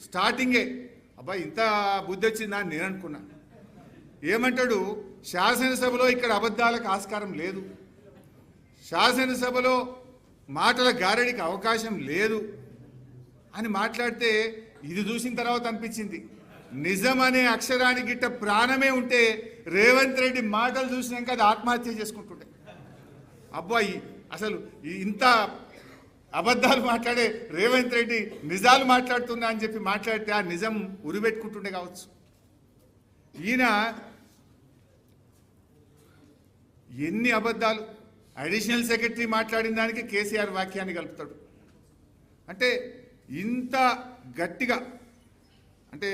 స్టార్టింగే అబ్బా ఇంత బుద్ధి వచ్చిందా అని నేను అనుకున్నా. ఏమంటాడు, శాసనసభలో ఇక్కడ అబద్ధాలకు ఆస్కారం లేదు, శాసనసభలో మాటల గారడికి అవకాశం లేదు అని మాట్లాడితే ఇది చూసిన తర్వాత అనిపించింది నిజం అనే అక్షరానికి గిట్ట ప్రాణమే ఉంటే రేవంత్ రెడ్డి మాటలు చూసినాక అది ఆత్మహత్య చేసుకుంటుండే. అబ్బాయి అసలు ఇంత అబద్ధాలు మాట్లాడే రేవంత్ రెడ్డి నిజాలు మాట్లాడుతున్నా అని చెప్పి మాట్లాడితే ఆ నిజం ఉరిపెట్టుకుంటుండే కావచ్చు. ఈయన ఎన్ని అబద్ధాలు, అడిషనల్ సెక్రటరీ మాట్లాడిన దానికి కేసీఆర్ వాక్యాన్ని కలుపుతాడు. అంటే ఇంత గట్టిగా, అంటే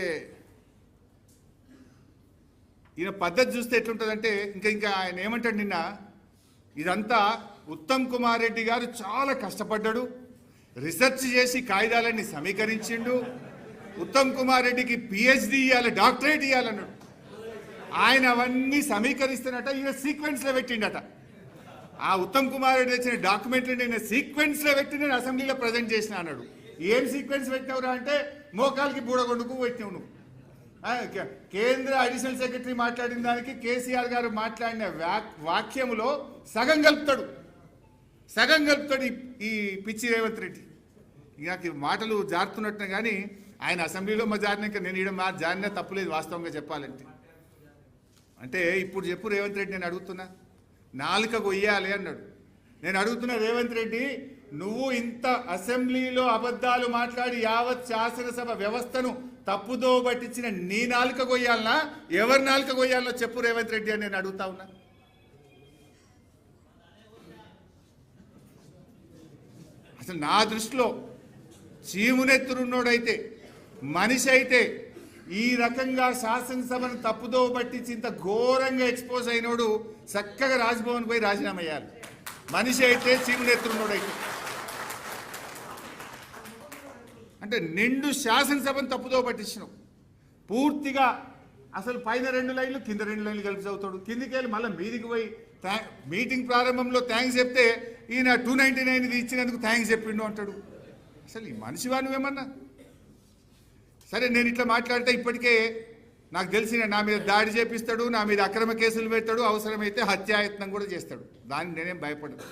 ఈయన పద్ధతి చూస్తే ఎట్లుంటుందంటే ఇంకా ఆయన ఏమంటాడు, నిన్న ఇదంతా ఉత్తమ్ కుమార్ రెడ్డి గారు చాలా కష్టపడ్డాడు, రీసెర్చ్ చేసి కాగితాలన్నీ సమీకరించిండు, ఉత్తమ్ కుమార్ రెడ్డికి పిహెచ్డి ఇవ్వాలి, డాక్టరేట్ ఇవ్వాలన్నాడు. ఆయన అవన్నీ సమీకరిస్తున్నట ఈయన సీక్వెన్స్లో పెట్టిండట. ఆ ఉత్తమ్ కుమార్ రెడ్డి తెచ్చిన డాక్యుమెంట్లు నేను సీక్వెన్స్లో పెట్టి నేను అసెంబ్లీలో ప్రజెంట్ చేసిన అన్నాడు. ఏం సీక్వెన్స్ పెట్టినవురా అంటే మోకాలకి బూడగొండుకు పెట్టినావు నువ్వు. కేంద్ర అడిషనల్ సెక్రటరీ మాట్లాడిన దానికి కేసీఆర్ గారు మాట్లాడిన వాక్యములో సగం కలుపుతాడు ఈ పిచ్చి రేవంత్ రెడ్డి. నాకు మాటలు జారుతున్నట్టు కానీ ఆయన అసెంబ్లీలో మా జారినాక నేను ఈడ మా జారినా తప్పులేదు వాస్తవంగా చెప్పాలంటే. అంటే ఇప్పుడు చెప్పు రేవంత్ రెడ్డి, నేను అడుగుతున్నా, నాలుక కొయ్యాలి అన్నాడు. నేను అడుగుతున్నా రేవంత్ రెడ్డి, నువ్వు ఇంత అసెంబ్లీలో అబద్ధాలు మాట్లాడి యావత్ శాసనసభ వ్యవస్థను తప్పుదో పట్టించిన నీ నాలుక కొయ్యాలనా, ఎవరి నాలుక కొయ్యాలనో చెప్పు రేవంత్ రెడ్డి అని నేను అడుగుతా ఉన్నా. అసలు నా దృష్టిలో చీమునెత్తురున్నోడైతే, మనిషి అయితే ఈ రకంగా శాసనసభను తప్పుదో పట్టించి ఇంత ఘోరంగా ఎక్స్పోజ్ అయినోడు చక్కగా రాజ్భవన్ పోయి రాజీనామా చేయాలి. మనిషి అయితే చీమునెత్తురున్నోడైతే. అంటే నిండు శాసనసభను తప్పుదో పట్టించినావు పూర్తిగా. అసలు పైన 2 లైన్లు కింద 2 లైన్లు కలిపి చదువుతాడు, కిందికి వెళ్ళి మళ్ళీ మీదికి పోయి మీటింగ్ ప్రారంభంలో థ్యాంక్స్ చెప్తే ఈయన 299 ఇచ్చినందుకు థ్యాంక్స్ చెప్పిండు అంటాడు. అసలు ఈ మనిషివా నువ్వేమన్నా? సరే, నేను ఇట్లా మాట్లాడితే ఇప్పటికే నాకు తెలిసిన నా మీద దాడి చేపిస్తాడు, నా మీద అక్రమ కేసులు పెడతాడు, అవసరమైతే హత్యాయత్నం కూడా చేస్తాడు. దానికి నేనేం భయపడను.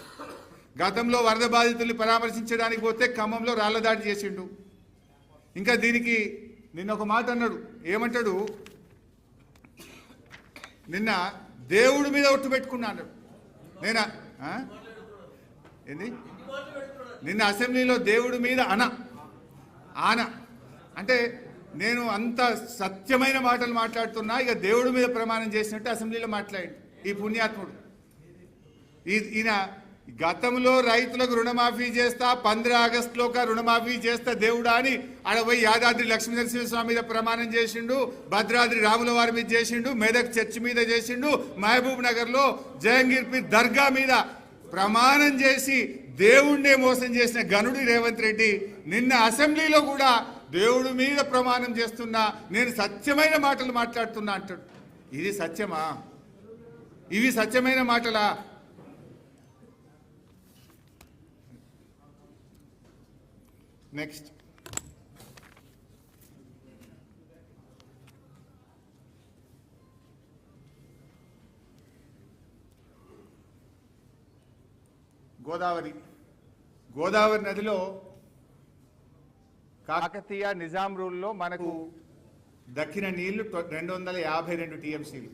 గతంలో వరద బాధితుల్ని పరామర్శించడానికి పోతే ఖమ్మంలో రాళ్ల దాడి చేసిండు. ఇంకా దీనికి నిన్న ఒక మాట అన్నాడు, ఏమంటాడు, నిన్న దేవుడి మీద ఒట్టు పెట్టుకున్నా అన్నాడు. నేనా ఏంది నిన్న అసెంబ్లీలో దేవుడి మీద ఆన అంటే నేను అంత సత్యమైన మాటలు మాట్లాడుతున్నా, ఇక దేవుడి మీద ప్రమాణం చేసినట్టు అసెంబ్లీలో మాట్లాడి ఈ పుణ్యాత్ముడు. ఈయన గతంలో రైతులకు రుణమాఫీ చేస్తా, 15 ఆగస్టులో రుణమాఫీ చేస్తా దేవుడా అని ఆడపోయి యాదాద్రి లక్ష్మీనరసింహస్వామి మీద ప్రమాణం చేసిండు, భద్రాద్రి రాముల వారి మీద చేసిండు, మెదక్ చర్చి మీద చేసిండు, మహబూబ్ నగర్లో జహంగీర్పీర్ దర్గా మీద ప్రమాణం చేసి దేవుణ్ణే మోసం చేసిన గనుడి రేవంత్ రెడ్డి నిన్న అసెంబ్లీలో కూడా దేవుడి మీద ప్రమాణం చేస్తున్నా, నేను సత్యమైన మాటలు మాట్లాడుతున్నా అంటాడు. ఇది సత్యమా? ఇవి సత్యమైన మాటలా? నెక్స్ట్, గోదావరి నదిలో కాకతీయ నిజాం రూల్లో మనకు దక్కిన నీళ్లు 252 టీఎంసీలు.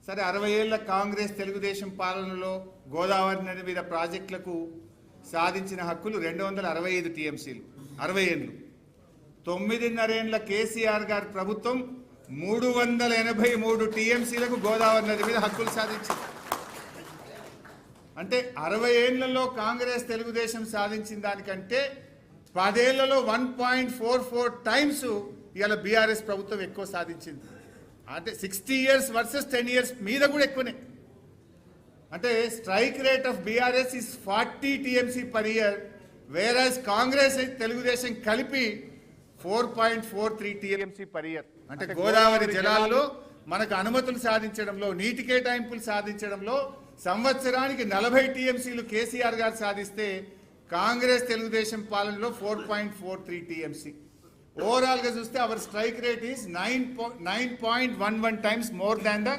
సరే, 60 ఏళ్ల కాంగ్రెస్ తెలుగుదేశం పాలనలో గోదావరి నది మీద ప్రాజెక్టులకు సాధించిన హక్కులు 265 టీఎంసీలు. 60 ఏళ్ళు. 9.5 ఏళ్ల కేసీఆర్ గారి ప్రభుత్వం 383 టీఎంసీలకు గోదావరి నది మీద హక్కులు సాధించింది. అంటే 60 ఏళ్లలో కాంగ్రెస్ తెలుగుదేశం సాధించిన దానికంటే 10 ఏళ్లలో 1.44 టైమ్స్ ఇవాళ బీఆర్ఎస్ ప్రభుత్వం ఎక్కువ సాధించింది. అంటే 60 years వర్సెస్ 10 years మీద కూడా ఎక్కువనే. అంటే strike rate of BRS is 40 TMC per year, whereas Congress Telugu Desam కలిపి 4.43 టీఎంసీ పర్ ఇయర్. అంటే గోదావరి జలాల్లో మనకు అనుమతులు సాధించడంలో, నీటి కేటాయింపులు సాధించడంలో సంవత్సరానికి 40 టీఎంసీలు కేసీఆర్ గారు సాధిస్తే కాంగ్రెస్ తెలుగుదేశం పాలనలో 4.43 టీఎంసీ. ఓవరాల్గా చూస్తే our strike rate is 9.11 times more than the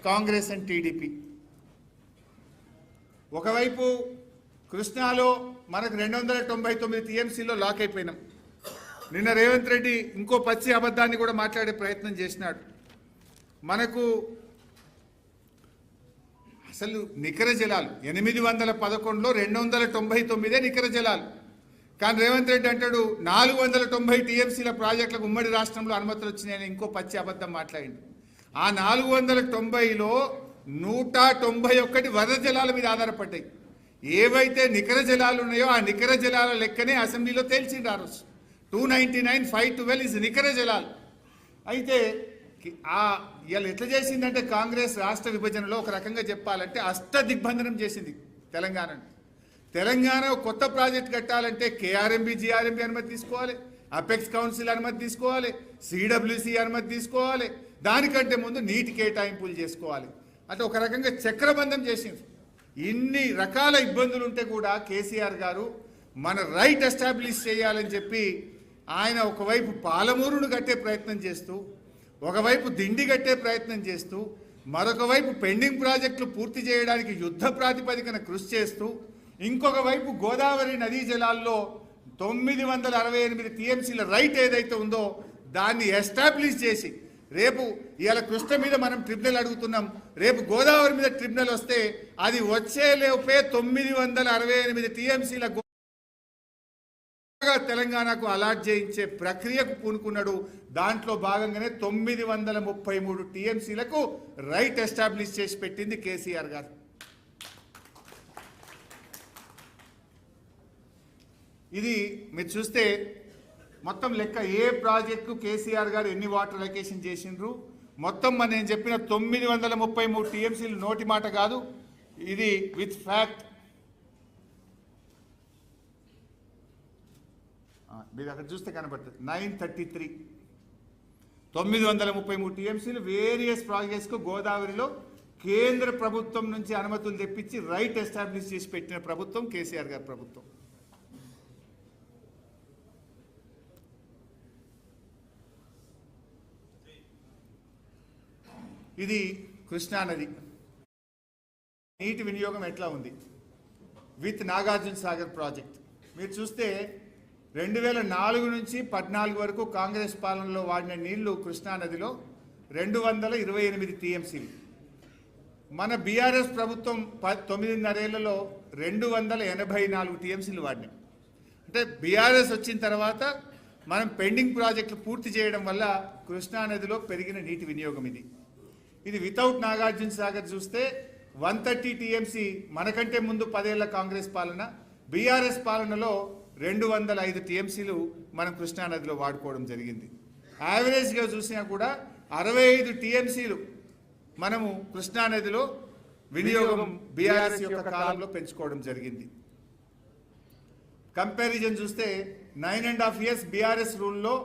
Congress and TDP. ఒకవైపు కృష్ణాలో మనకు 299 టీఎంసీలో లాక్ అయిపోయినాం. నిన్న రేవంత్ రెడ్డి ఇంకో పచ్చి అబద్ధాన్ని కూడా మాట్లాడే ప్రయత్నం చేసినాడు. మనకు అసలు నికర జలాలు 811లో 299 నికర జలాలు. కానీ రేవంత్ రెడ్డి అంటాడు 490 టీఎంసీల ప్రాజెక్టులకు ఉమ్మడి రాష్ట్రంలో అనుమతులు వచ్చినాయని ఇంకో పచ్చి అబద్ధం మాట్లాడింది. ఆ 490లో 191 వరద జలాల మీద ఆధారపడ్డాయి. ఏవైతే నికర జలాలు ఉన్నాయో ఆ నికర జలాల లెక్కనే అసెంబ్లీలో తేల్చింది ఆ రోజు. 299, 512 ఇస్ నికర జలాలు. అయితే ఇవాళ ఎట్లా చేసిందంటే కాంగ్రెస్ రాష్ట్ర విభజనలో ఒక రకంగా చెప్పాలంటే అష్ట దిగ్బంధనం చేసింది తెలంగాణను. తెలంగాణ కొత్త ప్రాజెక్ట్ కట్టాలంటే కేఆర్ఎంబి, జిఆర్ఎంబి అనుమతి తీసుకోవాలి, అపెక్స్ కౌన్సిల్ అనుమతి తీసుకోవాలి, సిడబ్ల్యూసి అనుమతి తీసుకోవాలి, దానికంటే ముందు నీటి కేటాయింపులు చేసుకోవాలి. అంటే ఒక రకంగా చక్రబంధం చేసింది. ఇన్ని రకాల ఇబ్బందులు ఉంటే కూడా కేసీఆర్ గారు మన రైట్ ఎస్టాబ్లిష్ చేయాలని చెప్పి ఆయన ఒకవైపు పాలమూరును కట్టే ప్రయత్నం చేస్తూ, ఒకవైపు దిండి కట్టే ప్రయత్నం చేస్తూ, మరొక వైపు పెండింగ్ ప్రాజెక్టులు పూర్తి చేయడానికి యుద్ధ ప్రాతిపదికన కృషి చేస్తూ, ఇంకొక వైపు గోదావరి నదీ జలాల్లో 968 టీఎంసీల రైట్ ఏదైతే ఉందో దాన్ని ఎస్టాబ్లిష్ చేసి, రేపు ఇవాళ కృష్ణ మీద మనం ట్రిబ్యునల్ అడుగుతున్నాం, రేపు గోదావరి మీద ట్రిబ్యునల్ వస్తే అది వచ్చేలోపే 968 టీఎంసీల తెలంగాణకు అలాట్ చేయించే ప్రక్రియకు పూనుకున్నాడు. దాంట్లో భాగంగానే 933 టీఎంసీలకు రైట్ ఎస్టాబ్లిష్ చేసి పెట్టింది కేసీఆర్ గారు. ఇది మీరు చూస్తే మొత్తం లెక్క ఏ ప్రాజెక్టు కేసీఆర్ గారు ఎన్ని వాటర్ అలొకేషన్ చేసిండ్రు మొత్తం నేను చెప్పిన 933 టీఎంసీలు నోటి మాట కాదు, ఇది విత్ ఫ్యాక్ట్. మీరు అక్కడ చూస్తే కనబడుతుంది 933 933 టీఎంసీలు వేరియస్ ప్రాజెక్ట్స్కు గోదావరిలో కేంద్ర ప్రభుత్వం నుంచి అనుమతులు తెప్పించి రైట్ ఎస్టాబ్లిష్ చేసి పెట్టిన ప్రభుత్వం కేసీఆర్ గారి ప్రభుత్వం. ఇది కృష్ణానది నీటి వినియోగం ఎట్లా ఉంది విత్ నాగార్జున సాగర్ ప్రాజెక్ట్. మీరు చూస్తే 2004 నుంచి 14 వరకు కాంగ్రెస్ పాలనలో వాడిన నీళ్లు కృష్ణానదిలో 228 టీఎంసీలు. మన బీఆర్ఎస్ ప్రభుత్వం 9.5 ఏళ్లలో 284 టీఎంసీలు వాడినాం. అంటే బీఆర్ఎస్ వచ్చిన తర్వాత మనం పెండింగ్ ప్రాజెక్టులు పూర్తి చేయడం వల్ల కృష్ణానదిలో పెరిగిన నీటి వినియోగం ఇది వితౌట్ నాగార్జున సాగర్ చూస్తే 130 టీఎంసీ. మనకంటే ముందు 10 ఏళ్ల కాంగ్రెస్ పాలన, బీఆర్ఎస్ పాలనలో 205 టీఎంసీలు మనం కృష్ణానదిలో వాడుకోవడం జరిగింది. యావరేజ్గా చూసినా కూడా 65 టీఎంసీలు మనము కృష్ణానదిలో వినియోగం బీఆర్ఎస్ యొక్క కాలంలో పెంచుకోవడం జరిగింది. కంపారిజన్ చూస్తే 9.5 years బీఆర్ఎస్ రూల్లో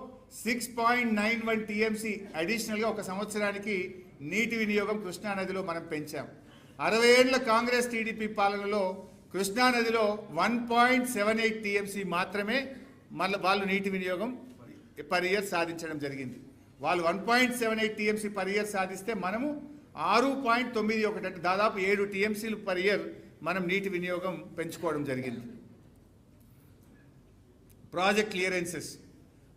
6.91 టీఎంసీ అడిషనల్గా ఒక సంవత్సరానికి నీటి వినియోగం కృష్ణానదిలో మనం పెంచాం. 60 ఏళ్ల కాంగ్రెస్ టీడీపీ పాలనలో కృష్ణానదిలో 1.78 టీఎంసీ మాత్రమే వాళ్ళు నీటి వినియోగం పర్ ఇయర్ సాధించడం జరిగింది. వాళ్ళు 1.78 టీఎంసీ పర్ ఇయర్ సాధిస్తే మనము 6.91 అంటే దాదాపు 7 టీఎంసీలు పర్ ఇయర్ మనం నీటి వినియోగం పెంచుకోవడం జరిగింది. ప్రాజెక్ట్ క్లియరెన్సెస్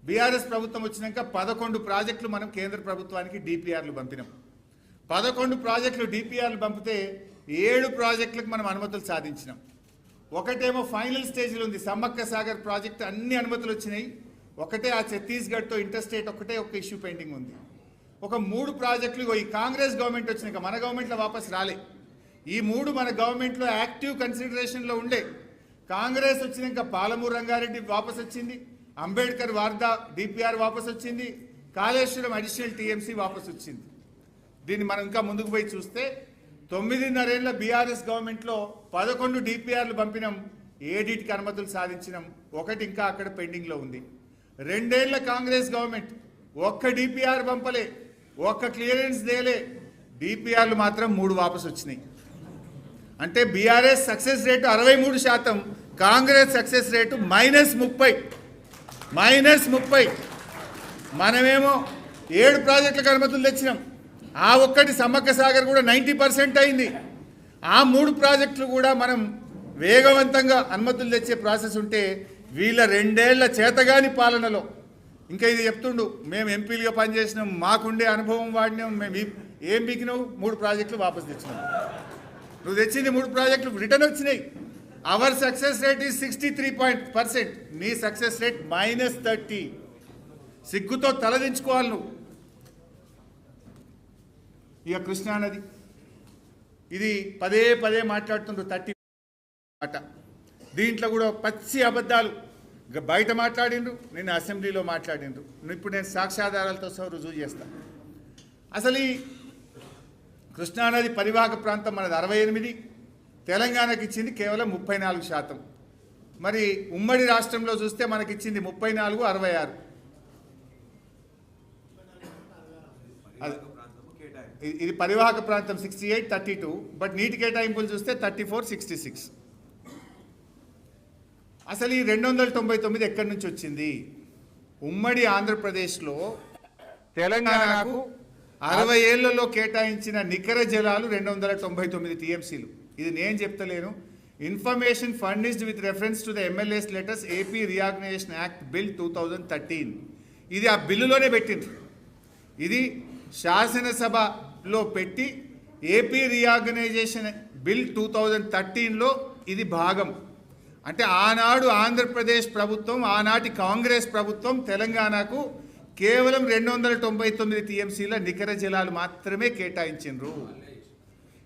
బీఆర్ఎస్ ప్రభుత్వం వచ్చినాక 11 ప్రాజెక్టులు మనం కేంద్ర ప్రభుత్వానికి డిపిఆర్లు పంపినాం. 11 ప్రాజెక్టులు డిపిఆర్లు పంపితే 7 ప్రాజెక్టులకు మనం అనుమతులు సాధించినాం. ఒకటేమో ఫైనల్ స్టేజ్లో ఉంది, సమ్మక్క సాగర్ ప్రాజెక్టు అన్ని అనుమతులు వచ్చినాయి. ఒకటే ఆ ఛత్తీస్గఢ్తో ఇంటర్స్టేట్ ఒక ఇష్యూ పెండింగ్ ఉంది. ఒక 3 ప్రాజెక్టులు ఈ కాంగ్రెస్ గవర్నమెంట్ వచ్చినాక మన గవర్నమెంట్లో వాపస్ రాలే. ఈ 3 మన గవర్నమెంట్లో యాక్టివ్ కన్సిడరేషన్లో ఉండే. కాంగ్రెస్ వచ్చినాక పాలమూరు రంగారెడ్డి వాపస్ వచ్చింది, అంబేద్కర్ వార్దా డిపిఆర్ వాపస్ వచ్చింది, కాళేశ్వరం అడిషనల్ టీఎంసీ వాపస్ వచ్చింది. దీన్ని మనం ఇంకా ముందుకు పోయి చూస్తే 9.5 ఏళ్ల బీఆర్ఎస్ గవర్నమెంట్లో 11 డిపిఆర్లు పంపినాం, 7కి అనుమతులు సాధించినాం, 1 ఇంకా అక్కడ పెండింగ్లో ఉంది. 2 ఏళ్ల కాంగ్రెస్ గవర్నమెంట్ 1 డిపిఆర్ పంపలే, 1 క్లియరెన్స్ దేలే, డిపిఆర్లు మాత్రం 3 వాపస్ వచ్చినాయి. అంటే BRS success rate 63%, Congress success rate -30. మనమేమో 7 ప్రాజెక్టులకు అనుమతులు తెచ్చినాం. ఆ ఒక్కటి సమ్మక్క సాగర్ కూడా 90% అయింది. ఆ 3 ప్రాజెక్టులు కూడా మనం వేగవంతంగా అనుమతులు తెచ్చే ప్రాసెస్ ఉంటే వీళ్ళ 2 ఏళ్ల చేతగాని పాలనలో ఇంకా ఇది చెప్తుండు, మేము ఎంపీలుగా పనిచేసినాం, మాకుండే అనుభవం వాడినాం, మేము ఏం బిగినావు 3 ప్రాజెక్టులు వాపసు తెచ్చినాం. నువ్వు తెచ్చింది 3 ప్రాజెక్టులు రిటర్న్ వచ్చినాయి. Our success rate is 63%. నీ సక్సెస్ రేట్ -30. సిగ్గుతో తలదించుకోవాలి నువ్వు. ఇక కృష్ణానది ఇది పదే పదే మాట్లాడుతుండ్రు 30 మాట. దీంట్లో కూడా పచ్చి అబద్ధాలు బయట మాట్లాడిండ్రు, నేను అసెంబ్లీలో మాట్లాడిండ్రు. ఇప్పుడు నేను సాక్ష్యాధారాలతో సహా రుజువు చేస్తాను. అసలు ఈ కృష్ణానది పరివాహక ప్రాంతం మనది 68, తెలంగాణకి ఇచ్చింది కేవలం 34%. మరి ఉమ్మడి రాష్ట్రంలో చూస్తే మనకి ఇచ్చింది 34, 66. ఇది పరివాహక ప్రాంతం 68, 32. బట్ నీటి కేటాయింపులు చూస్తే 34, 66. అసలు ఈ 299 ఎక్కడి నుంచి వచ్చింది? ఉమ్మడి ఆంధ్రప్రదేశ్లో తెలంగాణకు 60 ఏళ్లలో కేటాయించిన నికర జలాలు 299 టీఎంసీలు. ఇది నేను చెప్తలేను. Information furnished with reference to the MLAs letters AP reorganisation act bill 2013. ఇది ఆ బిల్లులోనే పెట్టింది. ఇది శాసనసభలో పెట్టి ఏపీ రీఆర్గనైజేషన్ బిల్ 2013లో ఇది భాగం. అంటే ఆనాడు ఆంధ్రప్రదేశ్ ప్రభుత్వం, ఆనాటి కాంగ్రెస్ ప్రభుత్వం తెలంగాణకు కేవలం 299 టీఎంసీల నికర జలాలు మాత్రమే కేటాయించిండ్రు.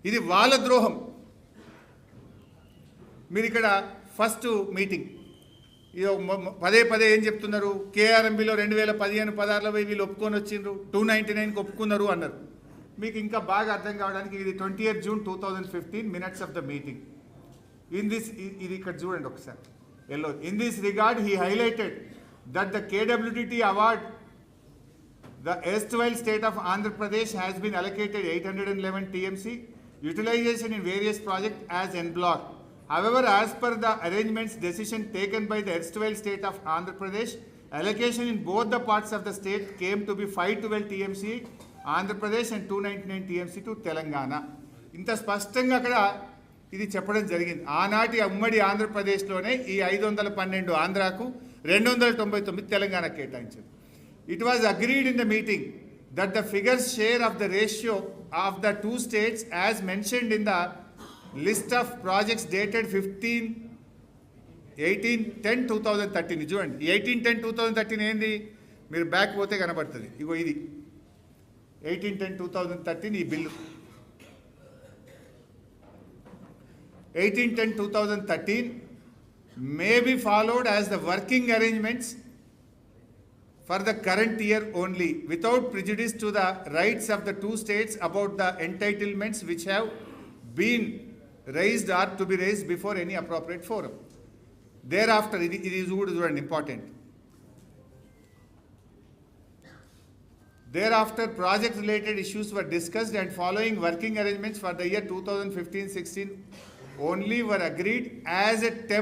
ఇది వాళ్ళ ద్రోహం. మీరు ఇక్కడ ఫస్ట్ మీటింగ్ ఇది పదే పదే ఏం చెప్తున్నారు? కేఆర్ఎంబీలో 2015-16లో వీళ్ళు ఒప్పుకొని వచ్చిండ్రు, 299కి ఒప్పుకున్నారు అన్నారు. మీకు ఇంకా బాగా అర్థం కావడానికి ఇది 20th June 2015 minutes of the meeting. ఇది ఇక్కడ చూడండి ఒకసారి yellow. In this regard he highlighted that the KWDT award the erstwhile state of Andhra Pradesh has been allocated 811 TMC utilization in various projects as en bloc. However, as per the arrangements decision taken by the erstwhile state of Andhra Pradesh, allocation in both the parts of the state came to be 512 TMC Andhra Pradesh and 299 TMC to Telangana. ఇంత స్పష్టంగా అక్కడ ఇది చెప్పడం జరిగింది. ఆనాటి ఉమ్మడి ఆంధ్రప్రదేశ్లోనే ఈ 512 ఆంధ్రాకు, 299 తెలంగాణ కేటాయించారు. It was agreed in the meeting that the figures share of the ratio of the two states as mentioned in the list of projects dated 18-10-2013. చూడండి 18-10-2013 ఏంది? మీరు బ్యాక్ పోతే కనబడుతుంది. ఇగో ఇది 18-10-2013 ఈ bill. 18-10-2013 may be followed as the working arrangements for the current year only, without prejudice to the rights of the two states about the entitlements which have been raised or to be raised before any appropriate forum. Thereafter, it is important. Thereafter, project-related issues were discussed and following working arrangements for the year 2015-16 only were agreed as a temporary